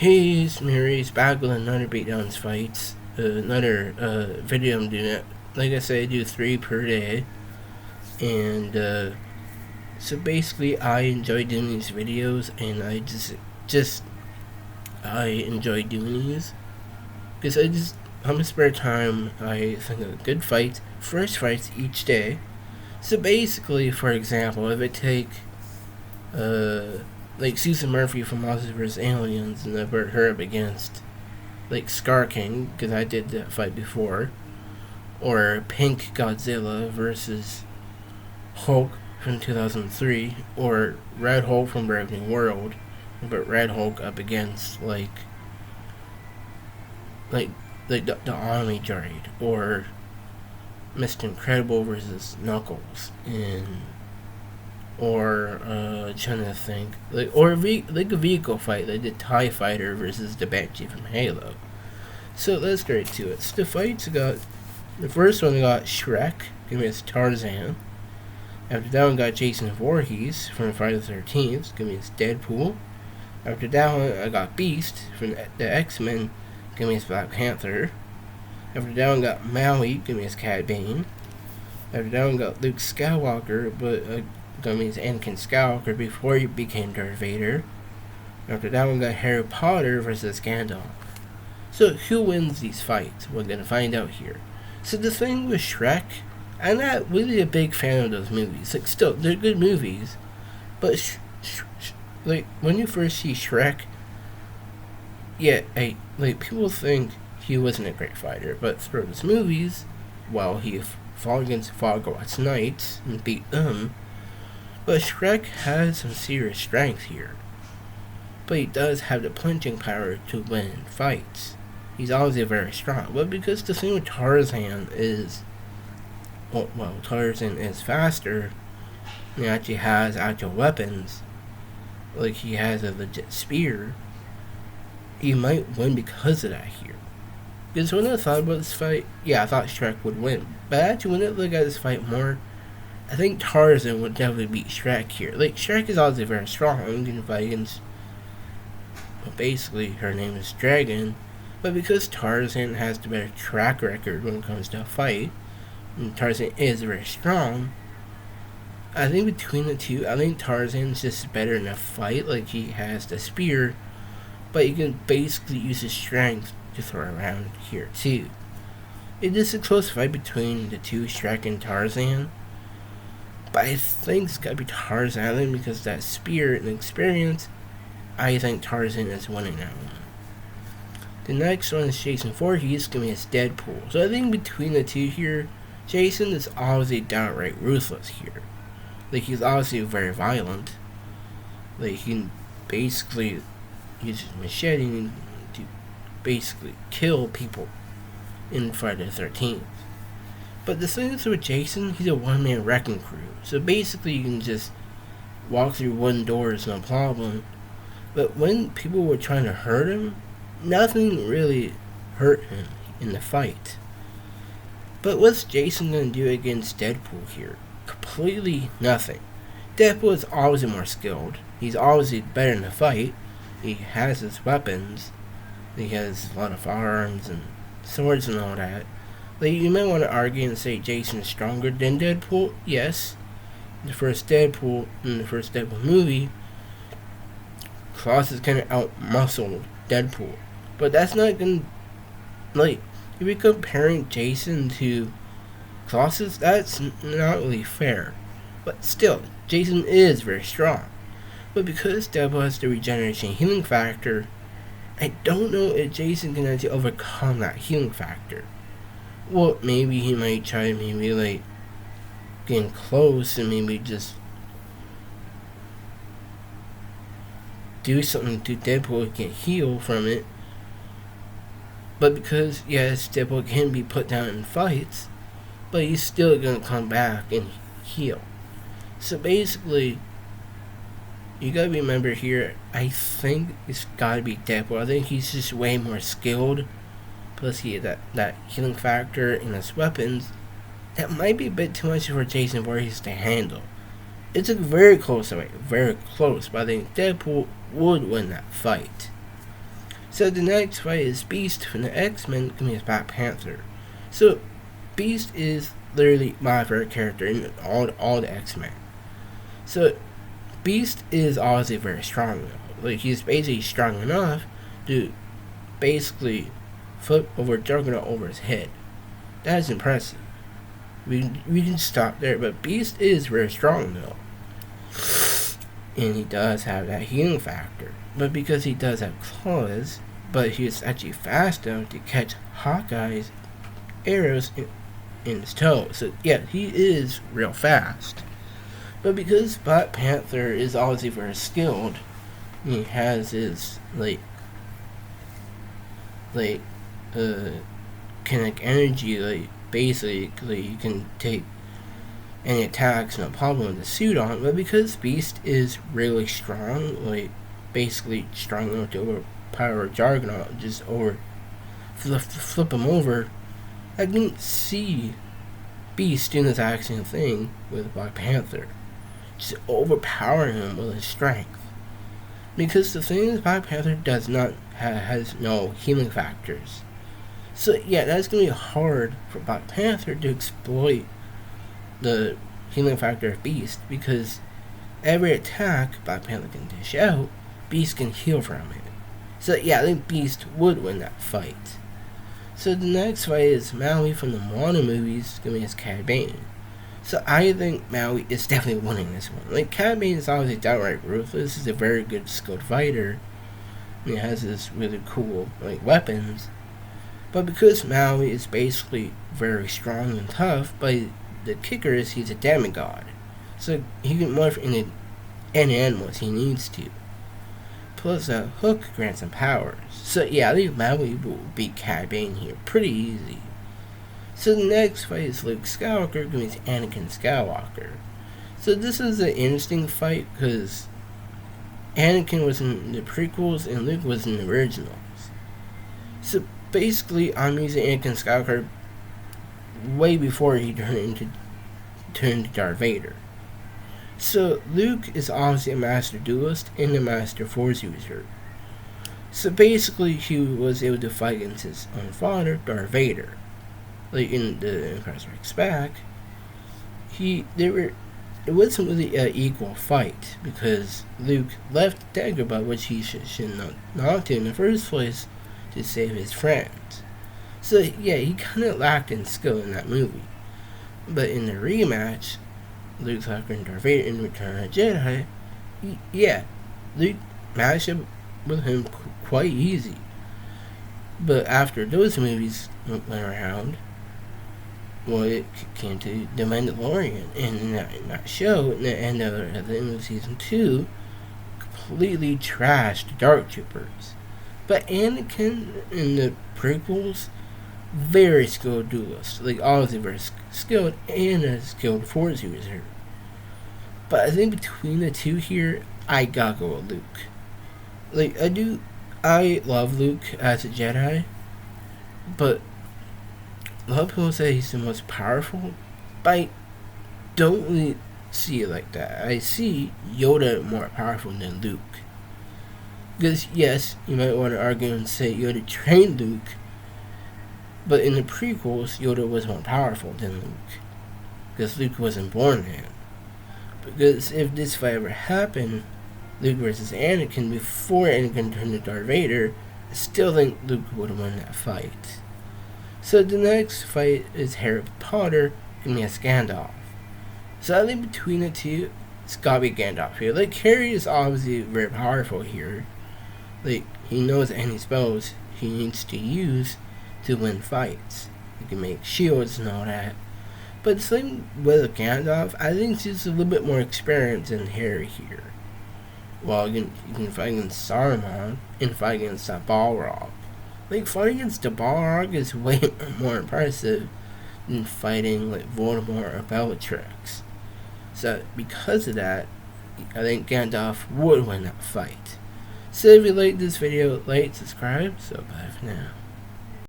Hey, it's Mary's back with another Beatdowns Fights. Another video I'm doing. Like I said, I do 3 per day. And so basically, I enjoy doing these videos, and I enjoy doing these. Because on my spare time, I think of good fights, fresh fights each day. So basically, for example, if I take like Susan Murphy from Monsters vs. Aliens and I put her up against like Scar King, because I did that fight before, or Pink Godzilla versus Hulk from 2003, or Red Hulk from Brave New World, but Red Hulk up against the Army Droid, or Mr. Incredible versus Knuckles, or trying to think, or a vehicle fight, like the TIE Fighter versus the Banshee from Halo. So let's get right to it. So the fights got, the first one got Shrek against Tarzan. After that one got Jason Voorhees from Friday the 13th against Deadpool. After that one I got Beast from the X-Men against Black Panther. After that one got Maui against Cad Bane. After that one got Luke Skywalker, but against Anakin Skywalker before he became Darth Vader. After that one got Harry Potter versus Gandalf. So who wins these fights? We're gonna find out here. So the thing with Shrek, I'm not really a big fan of those movies. Like, still, they're good movies, but like when you first see Shrek, yeah, people think he wasn't a great fighter, but through his movies, while he fought against Fogwatch Knights and beat them, but Shrek has some serious strength here. But he does have the punching power to win fights. He's obviously very strong. But because the thing with Tarzan is, Tarzan is faster, he actually has actual weapons, like he has a legit spear, he might win because of that here. Because when I thought about this fight, yeah, I thought Shrek would win. But actually, when I look at this fight more, I think Tarzan would definitely beat Shrek here. Like, Shrek is obviously very strong. I'm going to fight against, well, basically, her name is Dragon. But because Tarzan has the better track record when it comes to a fight, and Tarzan is very strong, I think between the two, I think Tarzan's just better in a fight. Like, he has the spear, but he can basically use his strength to throw around here, too. It is a close fight between the two, Shrek and Tarzan. But I think it's gotta be Tarzan because that spear and experience. I think Tarzan is winning that one. The next one is Jason Voorhees against Deadpool. So I think between the two here, Jason is obviously downright ruthless here. Like, he's obviously very violent. Like, he can basically use his machete to basically kill people in Friday the 13th. But the thing is with Jason, he's a one-man wrecking crew. So basically you can just walk through wooden doors, no problem. But when people were trying to hurt him, nothing really hurt him in the fight. But what's Jason going to do against Deadpool here? Completely nothing. Deadpool is always more skilled. He's always better in the fight. He has his weapons. He has a lot of firearms and swords and all that. Like, you might want to argue and say Jason is stronger than Deadpool. Yes. In the first Deadpool movie, Colossus kind of out-muscled Deadpool. But that's not going to, like, if you're comparing Jason to Colossus, that's not really fair. But still, Jason is very strong. But because Deadpool has the regeneration healing factor, I don't know if Jason can actually overcome that healing factor. Well, maybe he might try getting close and maybe just do something to Deadpool and get healed from it. But because, yes, Deadpool can be put down in fights, but he's still gonna come back and heal. So basically, you gotta remember here, I think it's gotta be Deadpool. I think he's just way more skilled. Plus he had that healing factor in his weapons. That might be a bit too much for Jason Voorhees to handle. It's a very close fight, very close, but I think Deadpool would win that fight. So the next fight is Beast from the X-Men against Black Panther. So Beast is literally my favorite character in all the X-Men. So Beast is obviously very strong though. Like, he's basically strong enough to basically flip over Juggernaut over his head. That is impressive. We can stop there, but Beast is very strong though. And he does have that healing factor. But because he does have claws, but he's actually fast enough to catch Hawkeye's arrows in his toe. So yeah, he is real fast. But because Black Panther is obviously very skilled, he has his kinetic energy, basically you can take any attacks, no problem with the suit on. But because Beast is really strong, basically strong enough to overpower Juggernaut, just flip him over, I can see Beast doing this actual thing with Black Panther, just overpowering him with his strength. Because the thing is, Black Panther has no healing factors. So yeah, that's gonna be hard for Black Panther to exploit the healing factor of Beast, because every attack Black Panther can dish out, Beast can heal from it. So yeah, I think Beast would win that fight. So the next fight is Maui from the Moana movies against Cad Bane. So I think Maui is definitely winning this one. Cad Bane is obviously downright ruthless. He's a very good skilled fighter. He has this really cool weapons. But because Maui is basically very strong and tough, but the kicker is he's a demigod. So he can morph into any animals he needs to. Plus Hook grants him powers. So yeah, I think Maui will beat Cad Bane here pretty easy. So the next fight is Luke Skywalker against Anakin Skywalker. So this is an interesting fight because Anakin was in the prequels and Luke was in the originals. So basically, I'm using Anakin Skywalker way before he turned to Darth Vader. So Luke is obviously a master duelist and a master force user. So basically, he was able to fight against his own father, Darth Vader. In The Empire Strikes Back, it wasn't really an equal fight because Luke left Dagobah, which he should not do in the first place, to save his friends. So yeah, he kind of lacked in skill in that movie. But in the rematch, Luke Skywalker and Darth Vader in Return of the Jedi, yeah, Luke matched up with him quite easy. But after those movies went around, it came to The Mandalorian, and in that show, in the end of the end of season 2, completely trashed Dark Troopers. But Anakin in the prequels, very skilled duelist, obviously very skilled and a skilled force user. But I think between the two here, I gotta go with Luke. I love Luke as a Jedi, but a lot of people say he's the most powerful, but I don't really see it like that. I see Yoda more powerful than Luke. Because yes, you might want to argue and say Yoda trained Luke, but in the prequels, Yoda was more powerful than Luke, because Luke wasn't born then. Because if this fight ever happened, Luke versus Anakin, before Anakin turned to Darth Vader, I still think Luke would have won that fight. So the next fight is Harry Potter against Gandalf. So I think between the two, it's gotta be Gandalf here. Harry is obviously very powerful here. He knows any spells he needs to use to win fights. He can make shields and all that. But the same with Gandalf, I think he's a little bit more experienced than Harry here. Well, you can fight against Saruman and fight against that Balrog. Fighting against the Balrog is way more impressive than fighting Voldemort or Bellatrix. So because of that, I think Gandalf would win that fight. So if you like this video, subscribe. So bye for now.